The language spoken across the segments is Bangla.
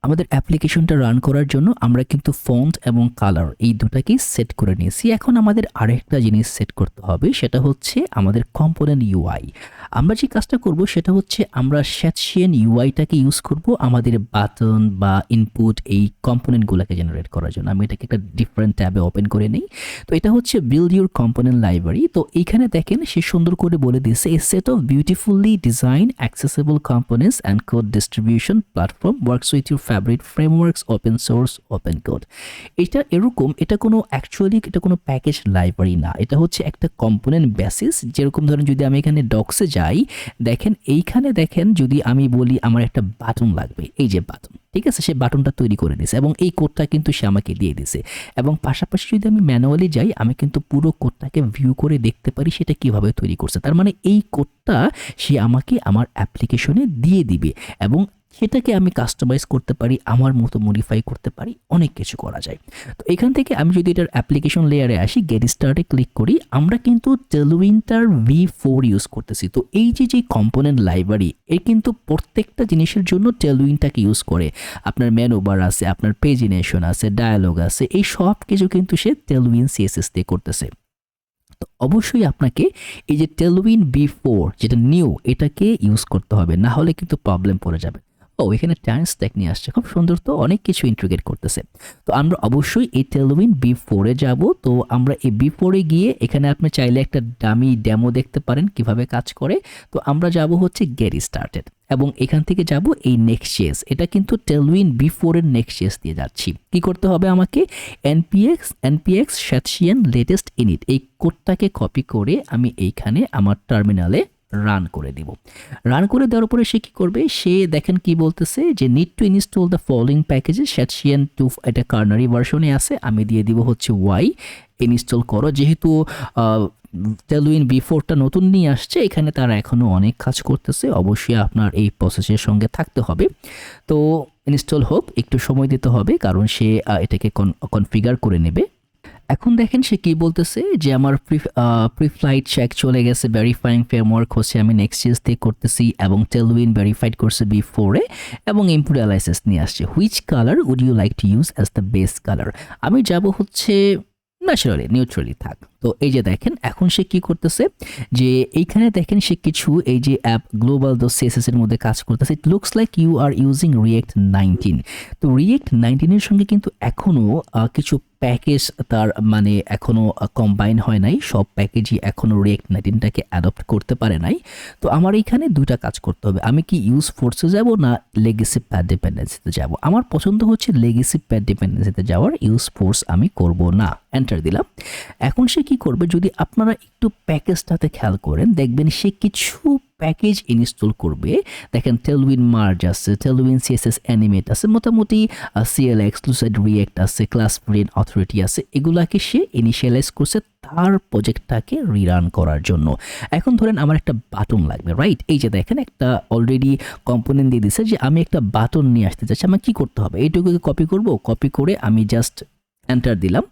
আমাদের অ্যাপ্লিকেশনটা রান করার জন্য আমরা কিন্তু ফন্ট এবং কালার এই দুটাকেই সেট করে নিয়েছি। এখন আমাদের আরেকটা জিনিস সেট করতে হবে, সেটা হচ্ছে আমাদের কম্পোনেন্ট ইউআই। আমরা যে কাজটা করব সেটা হচ্ছে আমরা স্যাটসিয়ান ইউআইটাকে ইউজ করব আমাদের বাটন বা ইনপুট এই কম্পোনেন্টগুলোকে জেনারেট করার জন্য। আমি এটাকে একটা ডিফারেন্ট ট্যাবে ওপেন করে নিই। তো এটা হচ্ছে বিল্ড ইউর কম্পোনেন্ট লাইব্রেরি। তো এইখানে দেখেন সে সুন্দর করে বলে দিয়েছে a set of beautifully design accessible components and code distribution platform works with your favourite frameworks open source open code. এটা এরকম, এটা কোনো অ্যাকচুয়ালি এটা কোনো প্যাকেজ লাইব্রেরি না, এটা হচ্ছে একটা কম্পোনেন্ট বেসিস। যেরকম ধরেন যদি আমি এখানে ডক্সে যাই, দেখেন এইখানে দেখেন যদি আমি বলি আমার একটা বাটন লাগবে, এই যে বাটন, ঠিক আছে, সে বাটনটা তৈরি করে দিয়েছে এবং এই কোডটা কিন্তু সে আমাকে দিয়ে দিয়েছে। এবং পাশাপাশি যদি আমি ম্যানুয়ালি যাই, আমি কিন্তু পুরো কোডটাকে ভিউ করে দেখতে পারি সেটা কিভাবে তৈরি করছে। তার মানে এই কোডটা সে আমাকে আমার অ্যাপ্লিকেশনে দিয়ে দিবে এবং সেটাকে আমি কাস্টমাইজ করতে পারি, আমার মতো মডিফাই করতে পারি, অনেক কিছু করা যায়। তো এখান থেকে আমি যদি এটার অ্যাপ্লিকেশন লেয়ারে আসি, গেট স্টার্টে ক্লিক করি, আমরা কিন্তু টেলউইন্টার V4 ইউজ করতেছি। তো এই যে কম্পোনেন্ট লাইব্রেরি, এর কিন্তু প্রত্যেকটা জিনিসের জন্য টেলউইনটাকে ইউজ করে। আপনার মেনু বার আছে, আপনার পেজিনেশন আছে, ডায়ালগ আছে, এই সব কিছু কিন্তু সে টেলউইন CSS দিয়ে করতেছে। তো অবশ্যই আপনাকে এই যে টেলউইন V4 যেটা নিউ, এটাকে ইউজ করতে হবে, না হলে কিন্তু প্রবলেম পড়ে যাবে। এখানে ট্যান্স ট্যাগ নিয়ে আসছে, খুব সুন্দর, তো অনেক কিছু ইন্টিগ্রেট করতেছে। তো আমরা অবশ্যই এই টেলউইন V4 এ যাব। তো আমরা এই V4 এ গিয়ে এখানে আপনি চাইলে একটা ডামি ডেমো দেখতে পারেন কিভাবে কাজ করে। তো আমরা যাব হচ্ছে গেট স্টার্টেড এবং এখান থেকে যাব এই নেক্সট চেস। এটা কিন্তু টেলউইন V4 এর নেক্সট চেস দিয়ে যাচ্ছি। কি করতে হবে আমাকে? npx স্যাটসিয়ান লেটেস্ট ইনিট, এই কোডটাকে কপি করে আমি এইখানে আমার টার্মিনালে রান করে দিব। রান করে দেওয়ার পরে সে কি করবে, সে দেখেন কি বলতেছে যে need to install the following packages shadcn 2, এটা কার্নারি ভার্সনে আছে, আমি দিয়ে দিব হচ্ছে ওয়াই, ইনস্টল করো। যেহেতু টেলউইন V4টা নতুন নিয়ে আসছে, এখানে তারা এখনও অনেক কাজ করতেছে, অবশ্যই আপনার এই প্রসেসের সঙ্গে থাকতে হবে। তো ইনস্টল হোক, একটু সময় দিতে হবে কারণ সে এটাকে কনফিগার করে নেবে। এখন দেখেন সে কি বলতেছে যে আমার প্রিফ্লাইট চেক চলে গেছে, ভেরিফাইং ফ্রেমওয়ার্ক হচ্ছে আমি নেক্সট চেস দিয়ে করতেছি এবং টেলউইন ভেরিফাইড করছে V4 এ এবং ইনপুট অ্যানালাইসিস নিয়ে আসছে। Which colour would you like to use as the base colour? আমি যাব হচ্ছে ন্যাচারালি, নিউট্রালি থাক। তো এই যে দেখেন এখন সে কি করতেছে, যে এইখানে দেখেন সে কিছু এই যে অ্যাপ গ্লোবাল দো CSS এর মধ্যে কাজ করতেছে। It looks like you are using React 19। তো React 19 এর সঙ্গে কিন্তু এখনও কিছু প্যাকেজ তার মানে এখনও কম্বাইন হয় নাই, সব প্যাকেজই এখনও React 19টাকে অ্যাডপ্ট করতে পারে নাই। তো আমার এইখানে দুইটা কাজ করতে হবে, আমি কি ইউজ ফোর্সে যাব না লেগেসি প্যাড ডিপেন্ডেন্সিতে যাব? আমার পছন্দ হচ্ছে লেগেসি প্যাড ডিপেন্ডেন্সিতে যাওয়ার, ইউজ ফোর্স আমি করব না। এন্টার দিলাম। এখন সে কি করবে, যদি আপনারা একটু প্যাকেজটাতে খেয়াল করেন দেখবেন সে কিছু প্যাকেজ ইনস্টল করবে। দেখেন টেলউইন মার্জ আছে, টেলউইন CSS অ্যানিমেট আছে, মোটামুটি CLX লুসাইড রিয়েক্ট আছে, ক্লাস ব্রেন অথরিটি আছে, এগুলাকে সে ইনিশিয়ালাইজ করছে তার প্রজেক্টটাকে রিরান করার জন্য। এখন ধরেন আমার একটা বাটন লাগবে, রাইট? এই যে দেখেন একটা অলরেডি কম্পোনেন্ট দিয়ে দিছে যে আমি একটা বাটন নিয়ে আসতে চাচ্ছি। আমার কি করতে হবে, এইটুকুকে কপি করব, কপি করে আমি জাস্ট এন্টার দিলাম।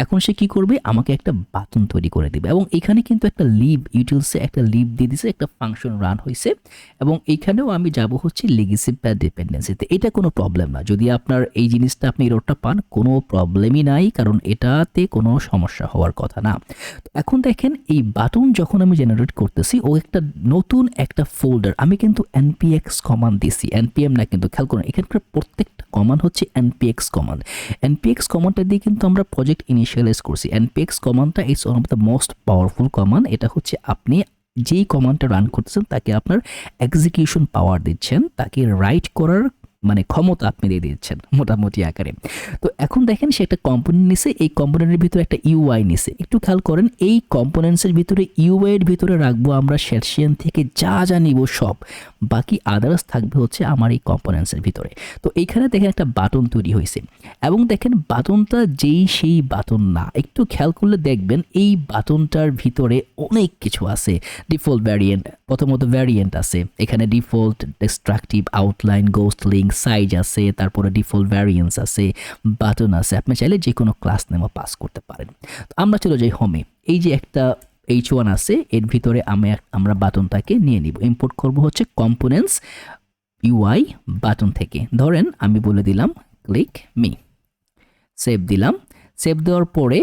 এখন সে কি করবে, আমাকে একটা বাটন তৈরি করে দিবে এবং এখানে কিন্তু একটা লিভ ইউটিলসে একটা লিভ দিয়ে দিছে, একটা ফাংশন রান হয়েছে এবং এইখানেও আমি যাব হচ্ছে লেগেসি প্যাড ডিপেন্ডেন্সিতে। এটা কোনো প্রবলেম না, যদি আপনার এই জিনিসটা আপনি এররটা পান কোনো প্রবলেমই নাই, কারণ এটাতে কোনো সমস্যা হওয়ার কথা না। তো এখন দেখেন এই বাটন যখন আমি জেনারেট করতেছি, ও একটা নতুন একটা ফোল্ডার, আমি কিন্তু npx কমান্ড দিছি, npm না, কিন্তু খেয়াল করুন এখানকার প্রত্যেকটা কমান্ড হচ্ছে npx কমান্ড। npx কমান্ডটা দিয়ে কিন্তু আমরা প্রজেক্ট ইনিশিয়ালাইজ করছি। npx কমান্ডটা is one of the most powerful command. এটা হচ্ছে আপনি যেই কমান্ডটা রান করতেছেন তাকে আপনার এক্সিকিউশন পাওয়ার দিচ্ছেন, তাকে রাইট করার মানে ক্ষমতা আপনি দিয়ে দিচ্ছেন মোটামুটি আকারে। তো এখন দেখেন সে একটা কম্পোনেন্ট নিছে, এই কম্পোনেন্টের ভিতরে একটা ইউআই নিছে। একটু খেয়াল করেন এই কম্পোনেন্টসের ভিতরে ইউআই এর ভিতরে রাখবো আমরা স্যাটসিয়ান থেকে যা যা নিব সব, বাকি আদার্স থাকবে হচ্ছে আমার এই কম্পোনেন্টসের ভিতরে। তো এইখানে দেখেন একটা বাটন তৈরি হয়েছে এবং দেখেন বাটনটা যেই সেই বাটন না, একটু খেয়াল করলে দেখবেন এই বাটনটার ভিতরে অনেক কিছু আছে। ডিফল্ট ভ্যারিয়েন্ট, প্রথমত ভ্যারিয়েন্ট আছে এখানে, default, destructive, outline, ghost link, size আছে, তারপরে ডিফল্ট ভ্যারিয়েন্স আছে, বাটন আছে। আপনি চাইলে যে কোনো ক্লাস নেমও পাস করতে পারেন। তো আমরা চলে যাই হোমে। এই যে একটা H1 আছে, এর ভিতরে আমরা বাটনটাকে নিয়ে নিব, ইম্পোর্ট করব হচ্ছে কম্পোনেন্টস ইউআই বাটন থেকে। ধরেন আমি বলে দিলাম ক্লিক মি, সেভ দিলাম। সেভ দেওয়ার পরে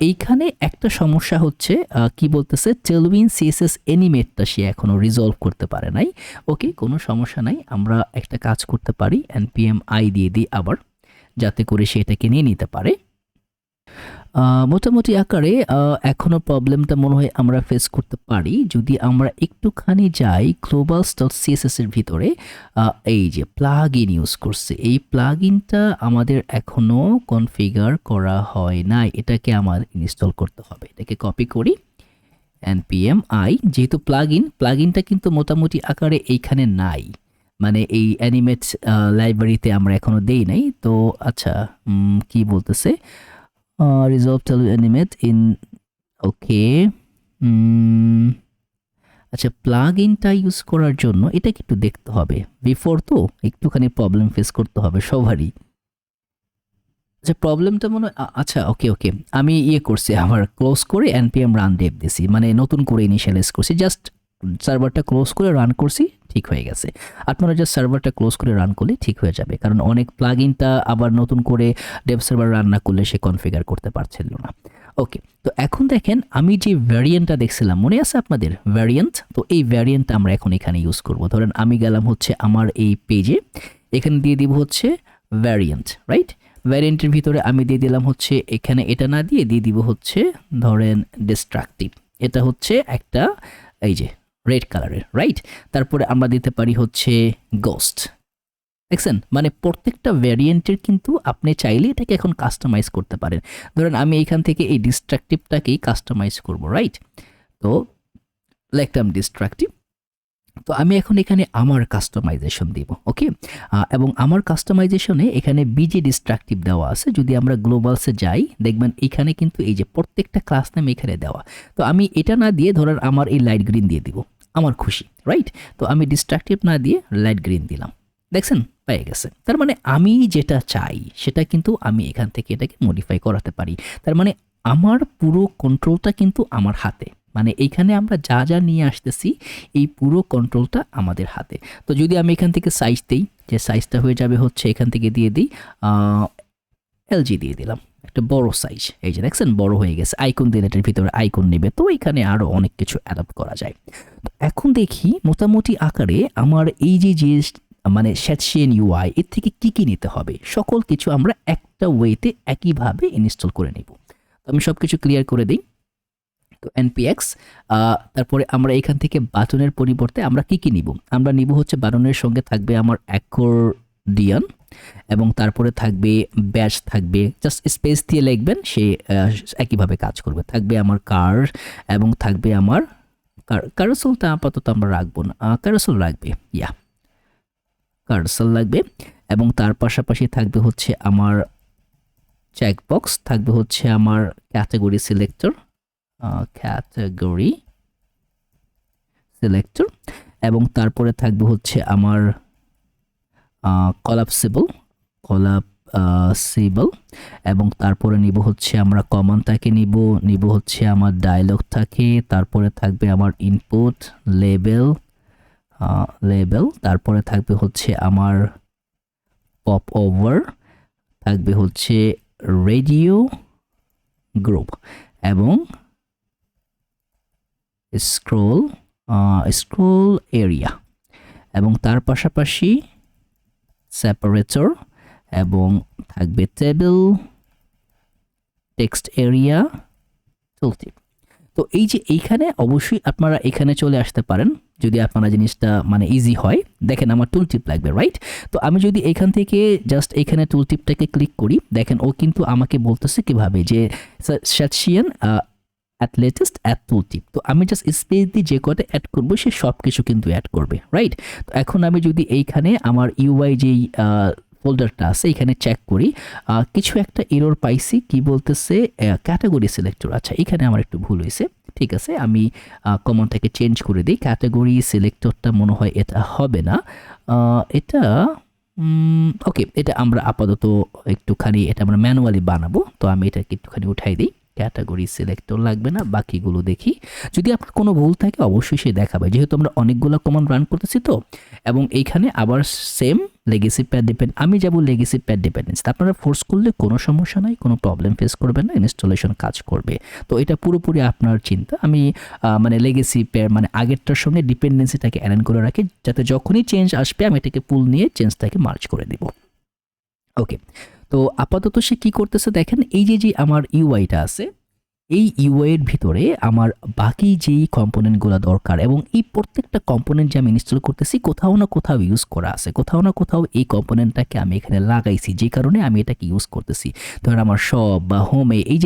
এইখানে একটা সমস্যা হচ্ছে, কি বলতেছে, টেলউইন সিএসএস অ্যানিমেটটা সে এখনও রিজলভ করতে পারে নাই। ওকে, কোনো সমস্যা নাই, আমরা একটা কাজ করতে পারি, npm i দিয়ে দিই আবার, যাতে করে সে এটাকে নিয়ে নিতে পারে। মোটামুটি আকারে এখনও প্রবলেমটা মনে হয় আমরা ফেস করতে পারি। যদি আমরা একটুখানি যাই globals.css এর ভিতরে, এই যে প্লাগ ইন ইউজ করছে, এই প্লাগ ইনটা আমাদের এখনও কনফিগার করা হয় নাই, এটাকে আমার ইনস্টল করতে হবে। এটাকে কপি করি, npm i, যেহেতু প্লাগ ইনটা কিন্তু মোটামুটি আকারে এইখানে নাই, মানে এই অ্যানিমেট লাইব্রেরিতে আমরা এখনও দেই নাই। তো আচ্ছা, কি বলতেছে, resolve tell animate in, ওকে। আচ্ছা, প্লাগ ইনটা ইউজ করার জন্য এটাকে একটু দেখতে হবে, বিফোর তো একটুখানি প্রবলেম ফেস করতে হবে সবারই। আচ্ছা, প্রবলেমটা মনে হয়, আচ্ছা ওকে ওকে, আমি করছি, আমার ক্লোজ করে npm রান dev দিছি, মানে নতুন করে ইনিশিয়ালাইজ করছি, জাস্ট সার্ভারটা ক্লোজ করে রান করছি, ঠিক হয়ে গেছে। আপনারা জাস্ট সার্ভারটা ক্লোজ করে রান করলে ঠিক হয়ে যাবে, কারণ অনেক প্লাগইনটা আবার নতুন করে ডেভ সার্ভার রান না করলে সে কনফিগার করতে পারছিল না। ওকে, তো এখন দেখেন আমি যে ভ্যারিয়েন্টটা দেখছিলাম, মনে আছে আপনাদের ভ্যারিয়েন্ট, তো এই ভ্যারিয়েন্টটা আমরা এখন এখানে ইউজ করব। ধরেন আমি গেলাম হচ্ছে আমার এই পেজে, এখানে দিয়ে দিব হচ্ছে ভ্যারিয়েন্ট, রাইট? ভ্যারিয়েন্টের ভিতরে আমি দিয়ে দিলাম হচ্ছে, এখানে এটা না দিয়ে দিব হচ্ছে ধরেন ডিস্ট্রাকটিভ, এটা হচ্ছে একটা এই যে রেড কালারের, রাইট? তারপরে আমরা দিতে পারি হচ্ছে গোস্ট, দেখছেন? মানে প্রত্যেকটা ভ্যারিয়েন্টের কিন্তু আপনি চাইলে এটাকে এখন কাস্টমাইজ করতে পারেন। ধরেন আমি এখান থেকে এই ডিস্ট্রাকটিভটাকেই কাস্টমাইজ করব, রাইট? তো লিখলাম ডিস্ট্রাকটিভ, তো আমি এখন এখানে আমার কাস্টমাইজেশন দিব, ওকে। এবং আমার কাস্টমাইজেশনে এখানে বিজি ডিস্ট্রাকটিভ দেওয়া আছে। যদি আমরা গ্লোবালসে যাই দেখবেন এখানে কিন্তু এই যে প্রত্যেকটা ক্লাস নাম এখানে দেওয়া। তো আমি এটা না দিয়ে ধরেন আমার এই লাইট গ্রিন দিয়ে দিব, আমার খুশি, রাইট? তো আমি ডিস্ট্রাকটিভ না দিয়ে লাইট গ্রিন দিলাম, দেখছেন পেয়ে গেছে। তার মানে আমি যেটা চাই সেটা কিন্তু আমি এখান থেকে এটাকে মডিফাই করাতে পারি। তার মানে আমার পুরো কন্ট্রোলটা কিন্তু আমার হাতে, মানে এইখানে আমরা যা যা নিয়ে আসতেছি এই পুরো কন্ট্রোলটা আমাদের হাতে। তো যদি আমি এখান থেকে সাইজ দিই, যে সাইজটা হয়ে যাবে হচ্ছে এখান থেকে দিয়ে দিই এলজি দিয়ে দিলাম, একটা বড় সাইজ, এই যে দেখছেন বড় হয়ে গেছে। আইকন দিলে এটার ভিতরে আইকন নেবে, তো এখানে আরও অনেক কিছু অ্যাডাপ্ট করা যায়। তো এখন দেখি মোটামুটি আকারে আমার এই যে মানে শ্যাটসিয়ান ইউআই এর থেকে কি নিতে হবে, সকল কিছু আমরা একটা ওয়েতে একইভাবে ইনস্টল করে নিব। তো আমি সব কিছু ক্লিয়ার করে দিই। তো npx, তারপরে আমরা এখান থেকে বাটনের পরিবর্তে আমরা কি নিব, আমরা নিব হচ্ছে বাটনের সঙ্গে থাকবে আমার অ্যাকর্ডিয়ন, এবং তারপরে থাকবে ব্যাচ, থাকবে জাস্ট স্পেস দিয়ে লিখবেন, সে একইভাবে কাজ করবে। থাকবে আমার কার, এবং থাকবে আমার কারসলটা আপাতত আমরা রাখবো না, কারসল রাখবে, কারসল লাগবে। এবং তার পাশাপাশি থাকবে হচ্ছে আমার চেকবক্স, থাকবে হচ্ছে আমার ক্যাটাগরি সিলেক্টর, ক্যাটাগরি সিলেক্টর, এবং তারপরে থাকবে হচ্ছে আমার কলাপসিবল, এবং তারপরে নিব হচ্ছে আমরা কমনটাকে নিব হচ্ছে আমার ডায়লগ থাকে, তারপরে থাকবে আমার ইনপুট লেবেল, তারপরে থাকবে হচ্ছে আমার পপ ওভার, থাকবে হচ্ছে রেডিও গ্রুপ, এবং স্ক্রোল এরিয়া, এবং তার পাশাপাশি সেপারেটর, এবং থাকবে টেবিল, টেক্সট এরিয়া, টুলটিপ। তো এই যে এইখানে অবশ্যই আপনারা এখানে চলে আসতে পারেন যদি আপনারা জিনিসটা মানে ইজি হয়। দেখেন আমার টুলটিপ লাগবে, রাইট? তো আমি যদি এখান থেকে জাস্ট এখানে টুলটিপটাকে ক্লিক করি, দেখেন ও কিন্তু আমাকে বলতেছে কিভাবে যে শ্যাটসিয়ান অ্যাট লেটেস্ট অ্যাড টুলটিপ। তো আমি জাস্ট স্পেস দিয়ে যে কটা অ্যাড করবো সে সব কিছু কিন্তু অ্যাড করবে, রাইট? তো এখন আমি যদি এইখানে আমার ইউআই যেই ফোল্ডারটা আছে এখানে চেক করি, কিছু একটা এরর পাইছি, কি বলতেছে ক্যাটাগরি সিলেক্টর। আচ্ছা, এখানে আমার একটু ভুল হয়েছে, ঠিক আছে, আমি কমনটাকে চেঞ্জ করে দিই। ক্যাটাগরি সিলেক্টরটা মনে হয় এটা হবে না, এটা ওকে, এটা আমরা আপাতত একটুখানি এটা আমরা ম্যানুয়ালি বানাবো। তো আমি এটাকে একটুখানি উঠাই দিই ক্যাটাগরি সিলেক্টর লাগবে না, বাকিগুলো দেখি। যদি আপনার কোনো ভুল থাকে অবশ্যই সে দেখাবে, যেহেতু আমরা অনেকগুলো কমান্ড রান করতেছি তো। এবং এইখানে আবার সেম লেগেসি প্যাড ডিপেন্ড, আমি যাব লেগেসি প্যাড ডিপেন্ডেন্স। আপনারা ফোর্স করলে কোনো সমস্যা নাই, কোনো প্রবলেম ফেস করবেন না, ইনস্টলেশন কাজ করবে। তো এটা পুরোপুরি আপনার চিন্তা। আমি মানে লেগেসি প্যাড মানে আগেরটার সঙ্গে ডিপেন্ডেন্সিটাকে অ্যালাইন করে রাখি, যাতে যখনই চেঞ্জ আসবে আমি এটাকে পুল নিয়ে চেঞ্জটাকে মার্জ করে দিব। ওকে, তো আপাতত সে কী করতেছে দেখেন, এই যে আমার ইউআইটা আছে, এই ইউআইয়ের ভিতরে আমার বাকি যেই কম্পোনেন্টগুলো দরকার, এবং এই প্রত্যেকটা কম্পোনেন্ট যে আমি ইনস্টল করতেছি কোথাও না কোথাও ইউজ করা আছে, কোথাও না কোথাও এই কম্পোনেন্টটাকে আমি এখানে লাগাইছি, যে কারণে আমি এটাকে ইউজ করতেছি। ধর আমার সব বা হোমে এই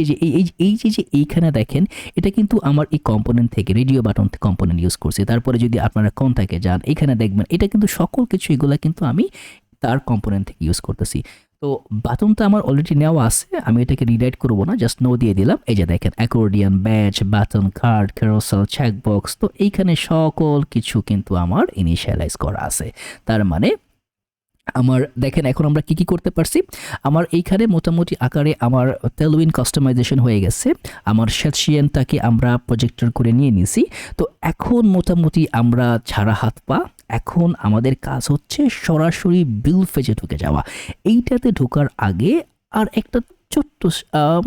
যে এইখানে দেখেন, এটা কিন্তু আমার এই কম্পোনেন্ট থেকে রেডিও বাটন কম্পোনেন্ট ইউজ করছি। তারপরে যদি আপনারা কন্টাক্টে যান, এখানে দেখবেন এটা কিন্তু সকল কিছু এগুলা কিন্তু আমি তার কম্পোনেন্ট থেকে ইউজ করতেছি। তো বাটনটা আমার অলরেডি নেওয়া আছে, আমি এটাকে রিরাইট করব না, জাস্ট নো দিয়ে দিলাম। এই যে দেখেন accordion, batch, button, card, carousel, checkbox, তো এইখানে সকল কিছু কিন্তু আমার ইনিশিয়ালাইজ করা আছে। তার মানে আমার দেখেন এখন আমরা কি করতে পারছি, আমার এইখানে মোটামুটি আকারে আমার টেলউইন কাস্টমাইজেশন হয়ে গেছে, আমার শেডশিয়ানটাকে আমরা প্রজেক্টর করে নিয়ে নিছি। তো এখন মোটামুটি আমরা ছাড়া হাত পা, এখন আমাদের কাজ হচ্ছে সরাসরি বিল্ড ফেজে ঢুকে যাওয়া। এইটাতে ঢোকার আগে আর একটা ছোট্ট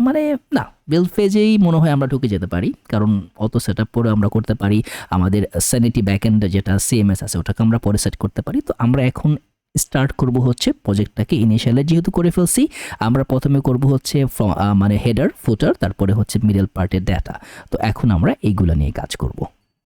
মানে না, বিল্ড ফেজেই মনে হয় আমরা ঢুকে যেতে পারি, কারণ অত সেট আপ পরে আমরা করতে পারি। আমাদের স্যানিটি ব্যাকএন্ড যেটা সিএমএস আছে ওটাকে আমরা পরে সেট করতে পারি। তো আমরা এখন স্টার্ট করব হচ্ছে প্রজেক্টটাকে ইনিশিয়ালাইজ যেহেতু করে ফেলছি, আমরা প্রথমে করব হচ্ছে মানে হেডার, ফুটার, তারপরে হচ্ছে মিডল পার্টের ডাটা। তো এখন আমরা এইগুলো নিয়ে কাজ করব।